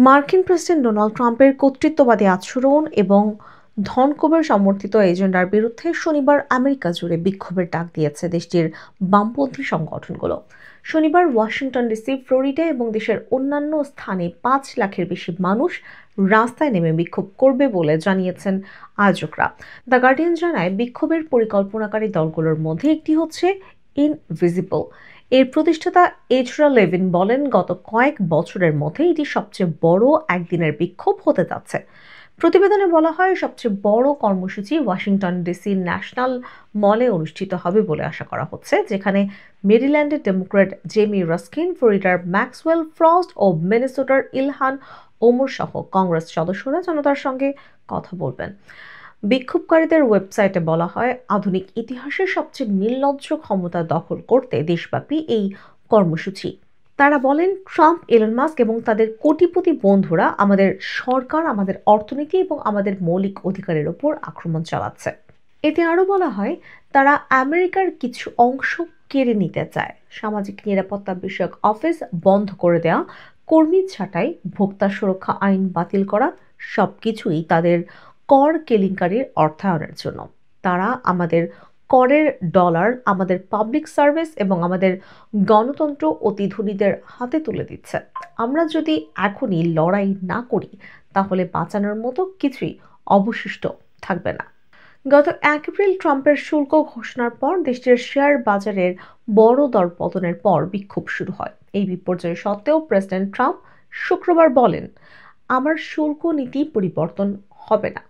মার্কিন president Donald ট্রাম্পের কর্তৃত্ববাদী আচরণ এবং ধনকুবের সমর্থিত এজেন্ডার বিরুদ্ধে শনিবার আমেরিকা জুড়ে বিক্ষোভের ডাক দিয়েছে দেশটির বামপন্থী সংগঠনগুলো। শনিবার ওয়াশিংটন ডিসি, ফ্লোরিডা এবং দেশের অন্যান্য স্থানে 5 লাখের বেশি মানুষ রাস্তায় নেমে বিক্ষোভ করবে বলে জানিয়েছেন আয়োজকরা। দ্য গার্ডিয়ান জানায়, বিক্ষোভের পরিকল্পনাকারী দলগুলোর মধ্যে একটি হচ্ছে ইনভিজিবল। এর প্রতিষ্ঠাতা এজরা লেভিন বলেন, গত কয়েক বছরের মধ্যে এটি সবচেয়ে বড় একদিনের বিক্ষোভ হতে যাচ্ছে। প্রতিবেদনে বলা হয়, সবচেয়ে বড় কর্মসূচি ওয়াশিংটন ডিসি ন্যাশনাল মলে অনুষ্ঠিত হবে বলে আশা করা হচ্ছে, যেখানে মেরিল্যান্ডের ডেমোক্র্যাট জেমি রাস্কিন, ফ্লোরিডার ম্যাক্সওয়েল ফ্রস্ট ও মিনেসোটার ইলহান ওমর সহ কংগ্রেস সদস্যরা জনতার সঙ্গে কথা বলবেন। বিক্ষোভকারীদের ওয়েবসাইটে বলা হয়, আধুনিক ইতিহাসের সবচেয়ে নির্লজ্জ ক্ষমতা দখল করতে দেশব্যাপী এই কর্মসূচি। তারা বলেন, ট্রাম্প, এলন মাস্ক এবং তাদের কোটিপতি বন্ধুরা আমাদের সরকার, আমাদের অর্থনীতি এবং আমাদের মৌলিক অধিকারের ওপর আক্রমণ চালাচ্ছে। এতে আরও বলা হয়, তারা আমেরিকার কিছু অংশ কেড়ে নিতে চায়। সামাজিক নিরাপত্তা বিষয়ক অফিস বন্ধ করে দেওয়া, কর্মী ছাঁটাই, ভোক্তা সুরক্ষা আইন বাতিল করা, সবকিছুই তাদের কর কেলেঙ্কারির অর্থায়নের জন্য। তারা আমাদের করের ডলার, আমাদের পাবলিক সার্ভিস এবং আমাদের গণতন্ত্র অতি ধনীদের হাতে তুলে দিচ্ছে। আমরা যদি এখনই লড়াই না করি, তাহলে বাঁচানোর মতো কিছুই অবশিষ্ট থাকবে না। গত 1 এপ্রিল ট্রাম্পের শুল্ক ঘোষণার পর দেশটির শেয়ার বাজারের বড় দরপতনের পর বিক্ষোভ শুরু হয়। এই বিপর্যয় সত্ত্বেও প্রেসিডেন্ট ট্রাম্প শুক্রবার বলেন, আমার শুল্ক নীতি পরিবর্তন হবে না।